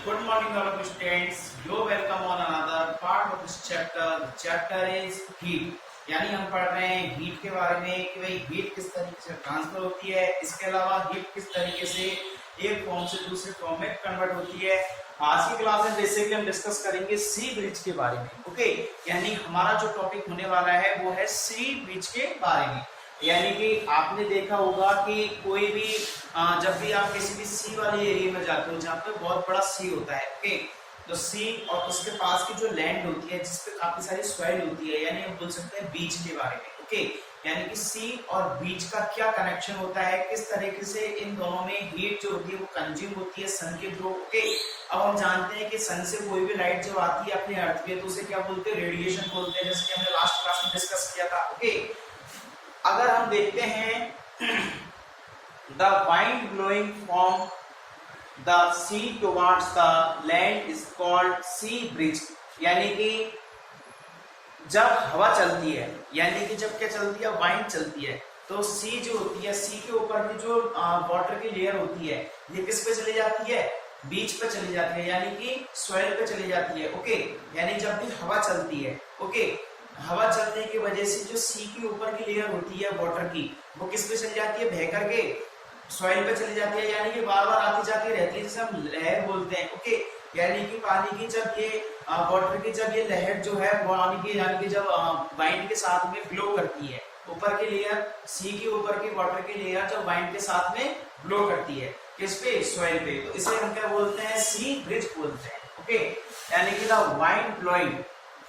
Good morning, all of students. You're welcome on another part of this chapter. The chapter is heat. यानी हम पढ़ रहे हैं heat के बारे में कि भाई हीट किस तरीके से ट्रांसफर होती है, इसके अलावा हीट किस तरीके से एक फॉर्म से दूसरे फॉर्म में कन्वर्ट होती है। आज की क्लास में बेसिकली हम डिस्कस करेंगे सी ब्रिज के बारे में। ओके, यानी हमारा जो टॉपिक होने वाला है वो है सी ब्रिज के बारे में। यानी कि आपने देखा होगा कि कोई भी जब भी आप किसी भी सी वाले एरिया में जाते हो जहाँ पे बहुत बड़ा सी होता है, ओके, तो सी और उसके पास की जो लैंड होती है जिसपे काफी सारी सॉइल होती है, यानी हम बोल सकते हैं बीच के बारे में। ओके, यानी कि सी और बीच का क्या कनेक्शन होता है, किस तरीके से इन दोनों में हीट जो होती है वो कंज्यूम होती है सन के थ्रू। ओके, अब हम जानते हैं कि सन से कोई भी लाइट जब आती है अपने अर्थ पे तो उसे क्या बोलते हैं, रेडिएशन बोलते हैं, जैसे कि हमने लास्ट क्लास में डिस्कस किया था। ओके, अगर हम देखते हैं the wind blowing from the sea towards the land is called sea breeze. यानी कि जब हवा चलती है, यानी कि जब क्या चलती है, वाइंड चलती है, तो सी जो होती है, सी के ऊपर की जो वाटर की लेयर होती है ये किस पे चली जाती है, बीच पे चली जाती है, यानी कि सॉइल पे चली जाती है। ओके, यानी जब भी हवा चलती है, ओके, हवा चलने की वजह से जो सी के ऊपर की लेयर होती है वाटर की वो किस पे चली जाती है, बह करके सॉइल पे चली जाती है, यानी कि बार बार आती जाती रहती है, जिसे हम लहर बोलते हैं। ओके, यानी कि पानी की जब ये वाटर की जब ये लहर जो है पानी की, यानी कि जब वाइंड के साथ में फ्लो करती है, ऊपर की लेयर सी के ऊपर की वाटर की लेयर जब वाइंड के साथ में फ्लो करती है किस पे, सॉइल पे, तो इसे हम क्या बोलते हैं, सी ब्रिज बोलते हैं। ओके, यानी कि the wind flowing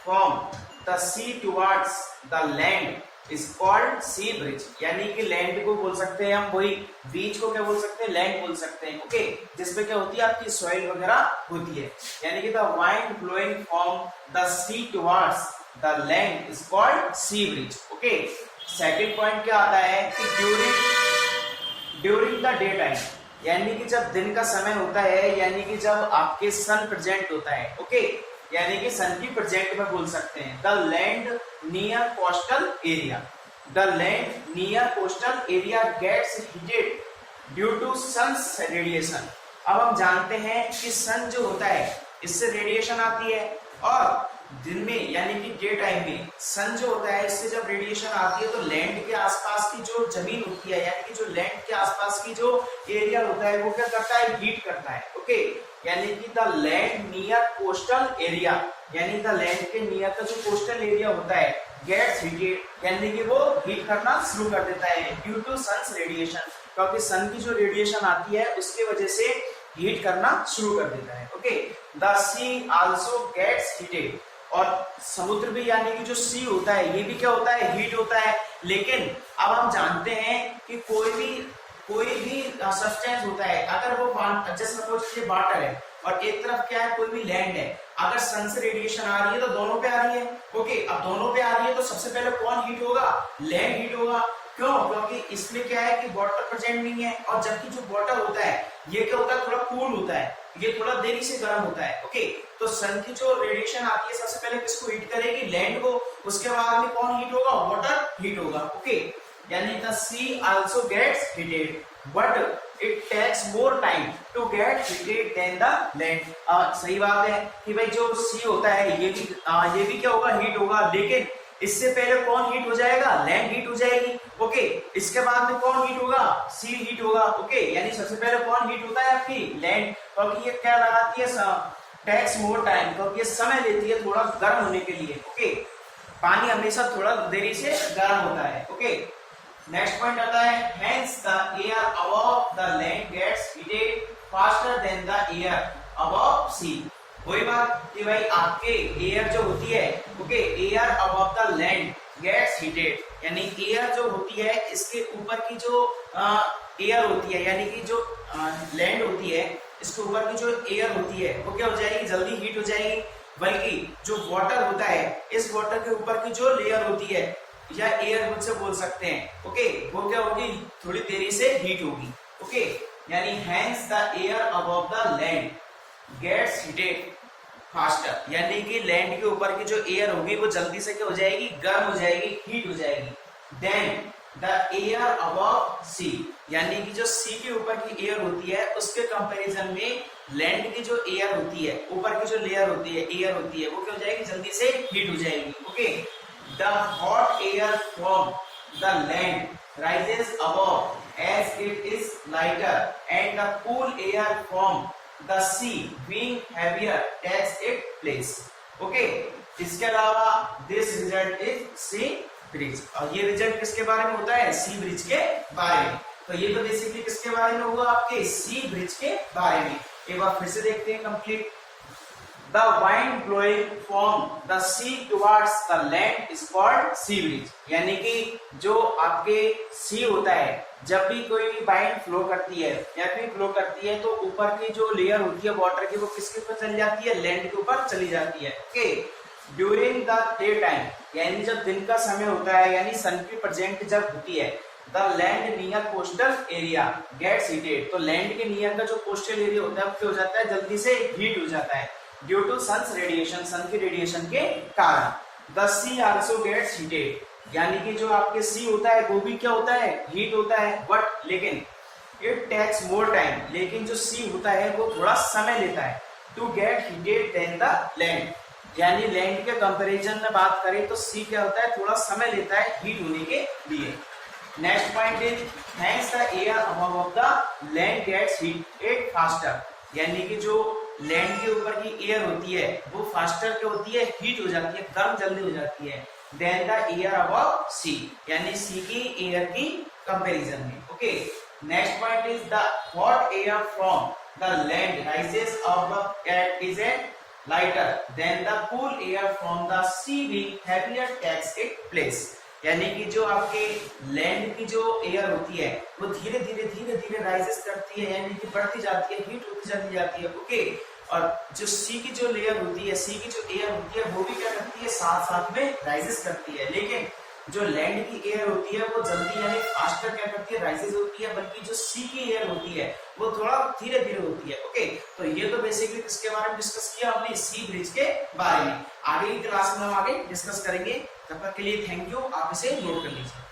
from the sea towards the land is called sea breeze. यानी कि लैंड को बोल सकते हैं हम, वही बीच को क्या बोल सकते हैं, लैंड बोल सकते हैं। ओके, जिसपे क्या होती है, आपकी सॉइल वगैरह होती है। यानी कि the wind flowing from the sea towards the land is called sea breeze. Okay, second point क्या आता है कि ड्यूरिंग द डे टाइम, यानी कि जब दिन का समय होता है, यानी कि जब आपके सन प्रेजेंट होता है। ओके, यानी कि सन की प्रेजेंट में बोल सकते हैं the land near coastal area, the land near coastal area gets heated due to sun's radiation. अब हम जानते हैं कि सन जो होता है इससे रेडिएशन आती है, और दिन में यानी कि डे टाइम में सन जो होता है इससे जब रेडिएशन आती है तो लैंड के आसपास की जो जमीन होती है, यानी कि जो लैंड के आसपास की जो एरिया होता है वो क्या करता है, हीट करता है। ओके, यानी कि the land near coastal area, यानी द लैंड के नियर का जो कोस्टल एरिया होता है गेट्स हीटेड, यानी कि वो हीट करना शुरू कर देता है ड्यू टू सन्स रेडिएशन, क्योंकि सन की जो रेडिएशन आती है उसके वजह से हीट करना शुरू कर देता है। Okay, the sea also gets heated, और समुद्र भी यानी कि जो सी होता है ये भी क्या होता है, हीट होता है। लेकिन अब हम जानते हैं कि कोई भी सब्सटेंस होता है, अगर वो जैसे सपोज ये वाटर है और एक तरफ क्या है, कोई भी लैंड है, अगर सन से रेडिएशन आ रही है तो दोनों पे आ रही है। ओके, अब दोनों पे आ रही है तो सबसे पहले कौन हीट होगा, लैंड हीट होगा। क्यों, क्योंकि इसमें क्या है कि वाटर प्रेजेंट नहीं है, और जबकि जो वाटर होता है ये क्या होता है, थोड़ा कूल होता है, ये थोड़ा देरी से गर्म होता है। ओके, तो सन की जो रेडिएशन आती है सबसे पहले किसको हीट करेगी, लैंड को, उसके बाद में कौन हीट होगा, वाटर हीट होगा। ओके, यानी the sea also gets heated but it takes more time to get heated than the land. सही बात है कि भाई जो सी होता है ये भी क्या होगा, हीट होगा, लेकिन इससे पहले कौन हीट हो जाएगा, लैंड हीट हो जाएगी। ओके, इसके बाद में कौन हीट होगा, सी हीट होगा। ओके, यानी सबसे पहले कौन हीट होता है, आपकी लैंड, क्योंकि ये क्या लगाती है, टेक्स मोर टाइम, क्योंकि ये समय लेती है थोड़ा गर्म होने के लिए। ओके, पानी हमेशा थोड़ा देरी से गर्म होता है। ओके, नेक्स्ट पॉइंट आता है hence the air above the land gets heated faster than the air above sea. वही बात कि भाई आपके एयर जो होती है, okay, air above the land gets heated, यानी एयर जो होती है इसके ऊपर की जो एयर होती है, यानी कि जो लैंड होती है इसके ऊपर की जो एयर होती है वो क्या हो जाएगी, जल्दी हीट हो जाएगी। बल्कि जो वाटर होता है इस वाटर के ऊपर की जो लेयर होती है या एयर मुझसे बोल सकते हैं, ओके, वो क्या होगी, थोड़ी देरी से हीट होगी। ओके, यानी hence the air above the land gets heated faster, यानी कि लैंड के ऊपर की जो एयर होगी वो जल्दी से क्या हो जाएगी, गर्म हो जाएगी, हीट हो जाएगी। Then the air above sea, यानी कि जो सी के ऊपर की एयर होती है उसके कंपैरिजन में लैंड की जो एयर होती है, ऊपर की जो लेयर होती है, एयर होती है, वो क्या हो जाएगी, जल्दी से हीट हो जाएगी। Okay, the hot air from the land rises above as it is lighter and the cool air from the sea being heavier takes its place. Okay, इसके अलावा this result is sea breeze, और ये result किसके बारे में होता है, सी bridge के बारे में। तो ये तो बेसिकली किसके बारे में हुआ, आपके सी ब्रिज के बारे में। एक बार फिर से देखते हैं complete. The wind blowing from the sea towards the land is called sea breeze, यानी कि जो आपके सी होता है, जब भी कोई वाइंड फ्लो करती है या फिर फ्लो करती है तो ऊपर की जो लेयर होती है वाटर की, वो किसके ऊपर चली जाती है, लैंड के ऊपर चली जाती है। Okay, during the day time, यानी जब दिन का समय होता है, यानी सन की प्रेजेंट जब होती है, the land near coastal area gets heated, तो लैंड के नियर का जो कोस्टल एरिया होता है वो क्या हो जाता है, जल्दी से हीट हो जाता है due to sun's radiation, sun की रेडिएशन के कारण। The sea also gets heated, यानी कि जो आपके सी होता है वो भी क्या होता है, हीट होता है, बट लेकिन इट टेक्स मोर टाइम, लेकिन जो सी होता है वो थोड़ा समय लेता है to get heated than the land, यानी लैंड के कंपैरिजन में बात करें तो सी क्या होता है, थोड़ा समय लेता है हीट होने के लिए। Next point is thanks the air above of the land gets heated faster, यानी कि जो लैंड के ऊपर की एयर होती है वो फास्टर क्या होती है, हीट हो जाती है, गर्म जल्दी हो जाती है than the air above sea, यानी सी की एयर की कंपैरिजन में। Okay, next point is the hot air from the land rises above at is at lighter than the cool air from the sea being heavier takes its place, यानी कि जो आपके land की जो air होती है वो धीरे धीरे राइजेस करती है, यानी कि बढ़ती जाती है, हीट होती चली जाती है। ओके, और जो सी की जो लेयर होती है, सी की जो एयर होती है वो भी क्या करती है, साथ साथ में राइजेस करती है, लेकिन जो लैंड की एयर होती है वो जल्दी यानी फास्टर क्या करती है, राइजेस होती है, बल्कि जो सी की एयर होती है वो थोड़ा धीरे होती है। ओके, तो ये तो बेसिकली किसके बारे में डिस्कस किया हमने, सी ब्रिज के बारे में। आगे की क्लास में हम आगे डिस्कस करेंगे, तब तक के लिए थैंक यू, आप इसे नोट कर लीजिए।